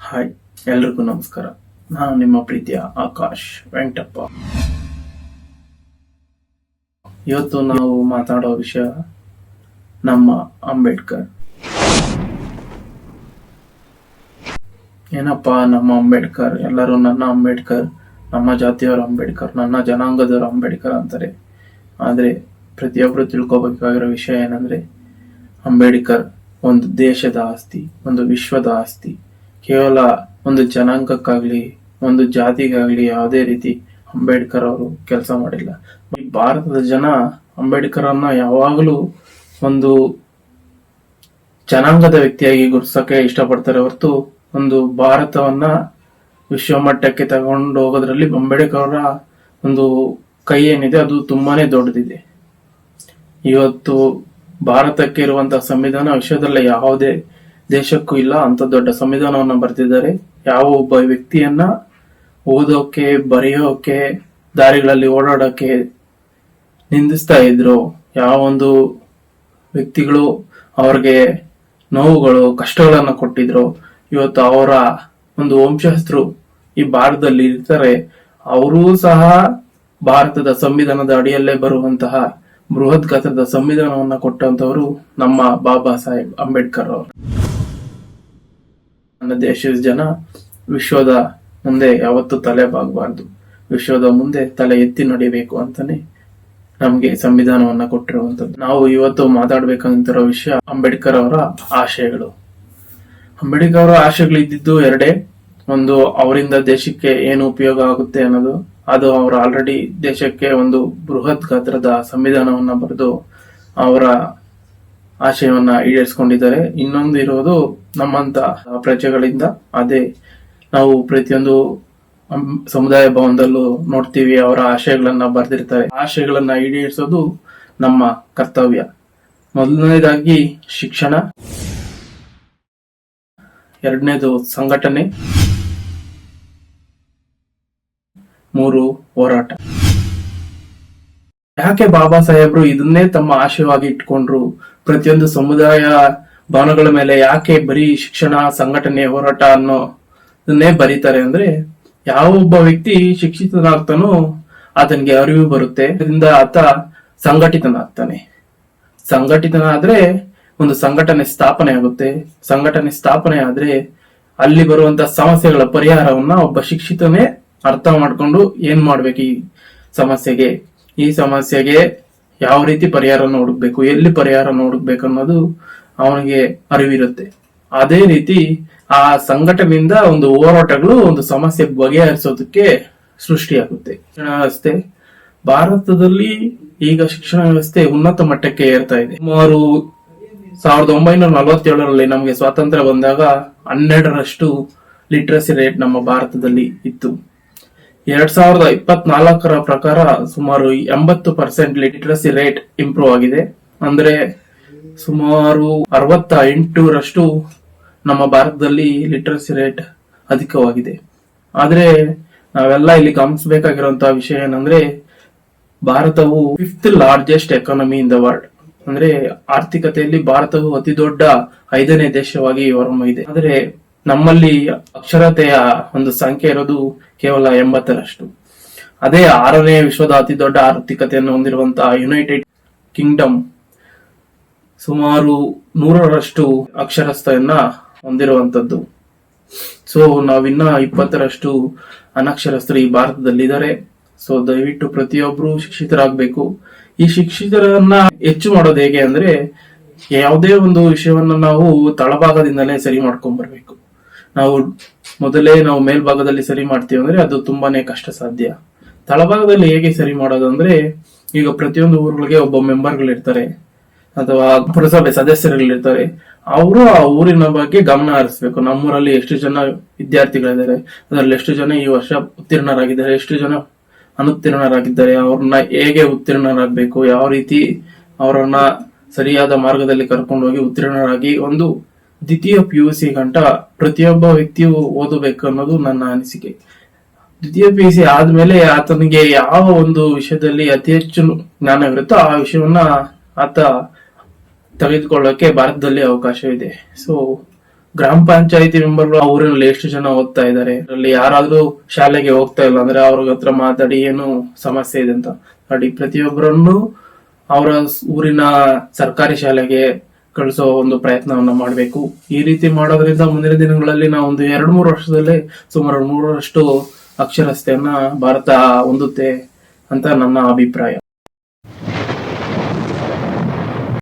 Hi, ಎಲ್ರಿಗೂ ನಮಸ್ಕಾರ. ನಾನು ನಿಮ್ಮ ಪ್ರೀತಿಯ ಆಕಾಶ್ ವೆಂಕಟಪ್ಪ. ಇವತ್ತು ನಾವು ಮಾತಾಡೋ ವಿಷಯ ನಮ್ಮ ಅಂಬೇಡ್ಕರ್. ಏನಪ್ಪಾ ನಮ್ಮ ಅಂಬೇಡ್ಕರ್, ಎಲ್ಲರೂ ನನ್ನ ಅಂಬೇಡ್ಕರ್, ನಮ್ಮ ಜಾತಿಯವರ ಅಂಬೇಡ್ಕರ್, ನನ್ನ ಜನಾಂಗದವರ ಅಂಬೇಡ್ಕರ್ ಅಂತಾರೆ. ಆದ್ರೆ ಪ್ರತಿಯೊಬ್ರು ತಿಳ್ಕೊಬೇಕಾಗಿರೋ ವಿಷಯ ಏನಂದ್ರೆ, ಅಂಬೇಡ್ಕರ್ ಒಂದು ದೇಶದ ಆಸ್ತಿ, ಒಂದು ವಿಶ್ವದ ಆಸ್ತಿ. ಕೇವಲ ಒಂದು ಜನಾಂಗಕ್ಕಾಗ್ಲಿ, ಒಂದು ಜಾತಿಗಾಗ್ಲಿ ಯಾವುದೇ ರೀತಿ ಅಂಬೇಡ್ಕರ್ ಅವರು ಕೆಲಸ ಮಾಡಿಲ್ಲ. ಈ ಭಾರತದ ಜನ ಅಂಬೇಡ್ಕರ್ ಅನ್ನ ಯಾವಾಗಲೂ ಒಂದು ಜನಾಂಗದ ವ್ಯಕ್ತಿಯಾಗಿ ಗುರುತಿಸಕ್ಕೆ ಇಷ್ಟಪಡ್ತಾರೆ ಹೊರತು ಒಂದು ಭಾರತವನ್ನ ವಿಶ್ವಮಟ್ಟಕ್ಕೆ ತಗೊಂಡು ಹೋಗೋದ್ರಲ್ಲಿ ಅಂಬೇಡ್ಕರ್ ಅವರ ಒಂದು ಕೈ ಏನಿದೆ ಅದು ತುಂಬಾನೇ ದೊಡ್ಡದಿದೆ. ಇವತ್ತು ಭಾರತಕ್ಕೆ ಇರುವಂತಹ ಸಂವಿಧಾನ ವಿಶ್ವದಲ್ಲೇ ಯಾವುದೇ ದೇಶಕ್ಕೂ ಇಲ್ಲ. ಅಂತ ದೊಡ್ಡ ಸಂವಿಧಾನವನ್ನ ಬರೆದಿದ್ದಾರೆ. ಯಾವ ಒಬ್ಬ ವ್ಯಕ್ತಿಯನ್ನ ಓದೋಕೆ, ಬರೆಯೋಕೆ, ದಾರಿಗಳಲ್ಲಿ ಓಡಾಡೋಕೆ ನಿಂದಿಸ್ತಾ ಇದ್ರು, ಯಾವ ಒಂದು ವ್ಯಕ್ತಿಗಳು ಅವ್ರಿಗೆ ನೋವುಗಳು, ಕಷ್ಟಗಳನ್ನ ಕೊಟ್ಟಿದ್ರು, ಇವತ್ತು ಅವರ ಒಂದು ವಂಶಸ್ಥರು ಈ ಭಾರತದಲ್ಲಿ ಇರ್ತಾರೆ. ಅವರೂ ಸಹ ಭಾರತದ ಸಂವಿಧಾನದ ಅಡಿಯಲ್ಲೇ ಬರುವಂತಹ ಬೃಹತ್ ಗಾತ್ರದ ಸಂವಿಧಾನವನ್ನ ಕೊಟ್ಟಂತವರು ನಮ್ಮ ಬಾಬಾ ಸಾಹೇಬ್ ಅಂಬೇಡ್ಕರ್ ಅವರು. ನನ್ನ ದೇಶದ ಜನ ವಿಶ್ವದ ಮುಂದೆ ಯಾವತ್ತೂ ತಲೆ ಬಾಗಬಾರ್ದು, ವಿಶ್ವದ ಮುಂದೆ ತಲೆ ಎತ್ತಿ ನಡಿಬೇಕು ಅಂತಾನೆ ನಮ್ಗೆ ಸಂವಿಧಾನವನ್ನ ಕೊಟ್ಟಿರುವಂತದ್ದು. ನಾವು ಇವತ್ತು ಮಾತಾಡ್ಬೇಕಂತಿರೋ ವಿಷಯ ಅಂಬೇಡ್ಕರ್ ಅವರ ಆಶಯಗಳು. ಅಂಬೇಡ್ಕರ್ ಅವರ ಆಶಯಗಳು ಇದ್ದಿದ್ದು ಎರಡೇ. ಒಂದು, ಅವರಿಂದ ದೇಶಕ್ಕೆ ಏನು ಉಪಯೋಗ ಆಗುತ್ತೆ ಅನ್ನೋದು. ಅದು ಅವರು ಆಲ್ರೆಡಿ ದೇಶಕ್ಕೆ ಒಂದು ಬೃಹತ್ ಗಾತ್ರದ ಸಂವಿಧಾನವನ್ನ ಬರೆದು ಅವರ ಆಶಯವನ್ನ ಈಡೇರಿಸಿಕೊಂಡಿದ್ದಾರೆ. ಇನ್ನೊಂದು ಇರೋದು ನಮ್ಮಂತ ಪ್ರಜೆಗಳಿಂದ. ಅದೇ ನಾವು ಪ್ರತಿಯೊಂದು ಸಮುದಾಯ ಭವನದಲ್ಲೂ ನೋಡ್ತೀವಿ, ಅವರ ಆಶಯಗಳನ್ನ ಬರೆದಿರ್ತಾರೆ. ಆಶಯಗಳನ್ನ ಈಡೇರಿಸೋದು ನಮ್ಮ ಕರ್ತವ್ಯ. ಮೊದಲನೇದಾಗಿ ಶಿಕ್ಷಣ, ಎರಡನೇದು ಸಂಘಟನೆ, 3 ಹೋರಾಟ. ಯಾಕೆ ಬಾಬಾ ಸಾಹೇಬ್ರು ಇದನ್ನೇ ತಮ್ಮ ಆಶಯವಾಗಿ ಇಟ್ಕೊಂಡ್ರು? ಪ್ರತಿಯೊಂದು ಸಮುದಾಯ ಭವನಗಳ ಮೇಲೆ ಯಾಕೆ ಬರೀ ಶಿಕ್ಷಣ, ಸಂಘಟನೆ, ಹೋರಾಟ ಅನ್ನೋದನ್ನೇ ಬರೀತಾರೆ ಅಂದ್ರೆ, ಯಾವ ಒಬ್ಬ ವ್ಯಕ್ತಿ ಶಿಕ್ಷಿತನಾಗ್ತಾನೋ ಆತನಿಗೆ ಅರಿವು ಬರುತ್ತೆ, ಅದರಿಂದ ಆತ ಸಂಘಟಿತನಾಗ್ತಾನೆ. ಸಂಘಟಿತನಾದ್ರೆ ಒಂದು ಸಂಘಟನೆ ಸ್ಥಾಪನೆ ಆಗುತ್ತೆ. ಸಂಘಟನೆ ಸ್ಥಾಪನೆ ಆದ್ರೆ ಅಲ್ಲಿ ಬರುವಂತ ಸಮಸ್ಯೆಗಳ ಪರಿಹಾರವನ್ನ ಒಬ್ಬ ಶಿಕ್ಷಿತನೇ ಅರ್ಥ ಮಾಡ್ಕೊಂಡು ಏನ್ ಮಾಡ್ಬೇಕು, ಈ ಸಮಸ್ಯೆಗೆ ಯಾವ ರೀತಿ ಪರಿಹಾರನ ಹುಡುಕ್ಬೇಕು, ಎಲ್ಲಿ ಪರಿಹಾರನ ಹುಡುಕ್ಬೇಕು ಅನ್ನೋದು ಅವನಿಗೆ ಅರಿವಿರುತ್ತೆ. ಅದೇ ರೀತಿ ಆ ಸಂಘಟನೆಯಿಂದ ಒಂದು ಹೋರಾಟಗಳು ಒಂದು ಸಮಸ್ಯೆ ಬಗೆಹರಿಸೋದಕ್ಕೆ ಸೃಷ್ಟಿಯಾಗುತ್ತೆ. ಶಿಕ್ಷಣ ವ್ಯವಸ್ಥೆ ಭಾರತದಲ್ಲಿ ಈಗ ಶಿಕ್ಷಣ ವ್ಯವಸ್ಥೆ ಉನ್ನತ ಮಟ್ಟಕ್ಕೆ ಏರ್ತಾ ಇದೆ. ಸುಮಾರು 1947ರಲ್ಲಿ ನಮಗೆ ಸ್ವಾತಂತ್ರ್ಯ ಬಂದಾಗ 12ರಷ್ಟು ಲಿಟ್ರಸಿ ರೇಟ್ ನಮ್ಮ ಭಾರತದಲ್ಲಿ ಇತ್ತು. 2024ರ ಪ್ರಕಾರ ಸುಮಾರು 80% ಲಿಟ್ರಸಿ ರೇಟ್ ಇಂಪ್ರೂವ್ ಆಗಿದೆ. ಅಂದ್ರೆ ಸುಮಾರು 68ರಷ್ಟು ನಮ್ಮ ಭಾರತದಲ್ಲಿ ಲಿಟ್ರಸಿ ರೇಟ್ ಅಧಿಕವಾಗಿದೆ. ಆದ್ರೆ ನಾವೆಲ್ಲ ಇಲ್ಲಿ ಗಮನಿಸಬೇಕಾಗಿರುವಂತಹ ವಿಷಯ ಏನಂದ್ರೆ, ಭಾರತವು 5th largest economy in the world. ಅಂದ್ರೆ ಆರ್ಥಿಕತೆಯಲ್ಲಿ ಭಾರತವು ಅತಿ ದೊಡ್ಡ 5ನೇ ದೇಶವಾಗಿ ಹೊರಹೊಮ್ಮಿದೆ. ಆದ್ರೆ ನಮ್ಮಲ್ಲಿ ಅಕ್ಷರತೆಯ ಒಂದು ಸಂಖ್ಯೆ ಇರೋದು ಕೇವಲ 80ರಷ್ಟು. ಅದೇ 6ನೇ ವಿಶ್ವದ ಅತಿ ದೊಡ್ಡ ಆರ್ಥಿಕತೆಯನ್ನು ಹೊಂದಿರುವಂತಹ ಯುನೈಟೆಡ್ ಕಿಂಗ್ಡಮ್ ಸುಮಾರು 100ರಷ್ಟು ಅಕ್ಷರಸ್ಥಯನ್ನ ಹೊಂದಿರುವಂತದ್ದು. ಸೊ ನಾವಿನ್ನ 20ರಷ್ಟು ಅನಕ್ಷರಸ್ಥರು ಈ ಭಾರತದಲ್ಲಿದ್ದಾರೆ. ಸೊ ದಯವಿಟ್ಟು ಪ್ರತಿಯೊಬ್ರು ಶಿಕ್ಷಿತರಾಗಬೇಕು. ಈ ಶಿಕ್ಷಿತರನ್ನ ಹೆಚ್ಚು ಮಾಡೋದು ಹೇಗೆ ಅಂದ್ರೆ, ಯಾವುದೇ ಒಂದು ವಿಷಯವನ್ನ ನಾವು ತಳಭಾಗದಿಂದಲೇ ಸರಿ ಮಾಡ್ಕೊಂಡ್ ಬರ್ಬೇಕು. ನಾವು ಮೇಲ್ಭಾಗದಲ್ಲಿ ಸರಿ ಮಾಡ್ತೀವಿ ಅಂದ್ರೆ ಅದು ತುಂಬಾನೇ ಕಷ್ಟ ಸಾಧ್ಯ. ತಳಭಾಗದಲ್ಲಿ ಹೇಗೆ ಸರಿ ಮಾಡೋದಂದ್ರೆ, ಈಗ ಪ್ರತಿಯೊಂದು ಊರುಗಳಿಗೆ ಒಬ್ಬ ಮೆಂಬರ್ಗಳಿರ್ತಾರೆ ಅಥವಾ ಪುರಸಭೆ ಸದಸ್ಯರುಗಳಿರ್ತಾರೆ. ಅವರು ಆ ಊರಿನ ಬಗ್ಗೆ ಗಮನ ಹರಿಸ್ಬೇಕು. ನಮ್ಮೂರಲ್ಲಿ ಎಷ್ಟು ಜನ ವಿದ್ಯಾರ್ಥಿಗಳಿದ್ದಾರೆ, ಅದರಲ್ಲಿ ಎಷ್ಟು ಜನ ಈ ವರ್ಷ ಉತ್ತೀರ್ಣರಾಗಿದ್ದಾರೆ, ಎಷ್ಟು ಜನ ಅನುತ್ತೀರ್ಣರಾಗಿದ್ದಾರೆ, ಅವ್ರನ್ನ ಹೇಗೆ ಉತ್ತೀರ್ಣರಾಗಬೇಕು, ಯಾವ ರೀತಿ ಅವರನ್ನ ಸರಿಯಾದ ಮಾರ್ಗದಲ್ಲಿ ಕರ್ಕೊಂಡು ಹೋಗಿ ಉತ್ತೀರ್ಣರಾಗಿ ಒಂದು ದ್ವಿತೀಯ PUC ಗಂಟ ಪ್ರತಿಯೊಬ್ಬ ವ್ಯಕ್ತಿಯು ಓದಬೇಕು ಅನ್ನೋದು ನನ್ನ ಅನಿಸಿಕೆ. ದ್ವಿತೀಯ PUC ಆದ್ಮೇಲೆ ಆತನಿಗೆ ಯಾವ ಒಂದು ವಿಷಯದಲ್ಲಿ ಅತಿ ಹೆಚ್ಚು ಜ್ಞಾನವಿರುತ್ತೋ ಆ ವಿಷಯವನ್ನ ಆತ ತೆಗೆದುಕೊಳ್ಳೋಕೆ ಭಾರತದಲ್ಲಿ ಅವಕಾಶ ಇದೆ. ಸೊ ಗ್ರಾಮ ಪಂಚಾಯತಿ ಮೆಂಬರ್ಗಳು ಆ ಊರಿನಲ್ಲಿ ಎಷ್ಟು ಜನ ಓದ್ತಾ ಇದ್ದಾರೆ, ಅಲ್ಲಿ ಯಾರಾದ್ರೂ ಶಾಲೆಗೆ ಹೋಗ್ತಾ ಇಲ್ಲ ಅಂದ್ರೆ ಅವ್ರ ಹತ್ರ ಮಾತಾಡಿ ಏನು ಸಮಸ್ಯೆ ಇದೆ ಅಂತ ನೋಡಿ ಪ್ರತಿಯೊಬ್ಬರನ್ನು ಅವರ ಊರಿನ ಸರ್ಕಾರಿ ಶಾಲೆಗೆ ಕಳಿಸೋ ಒಂದು ಪ್ರಯತ್ನವನ್ನ ಮಾಡಬೇಕು. ಈ ರೀತಿ ಮಾಡೋದ್ರಿಂದ ಮುಂದಿನ ದಿನಗಳಲ್ಲಿ ನಾವು ಒಂದು 2-3 ವರ್ಷದಲ್ಲೇ ಸುಮಾರು 100ರಷ್ಟು ಅಕ್ಷರಸ್ಥೆಯನ್ನ ಭಾರತ ಹೊಂದುತ್ತೆ ಅಂತ ನನ್ನ ಅಭಿಪ್ರಾಯ.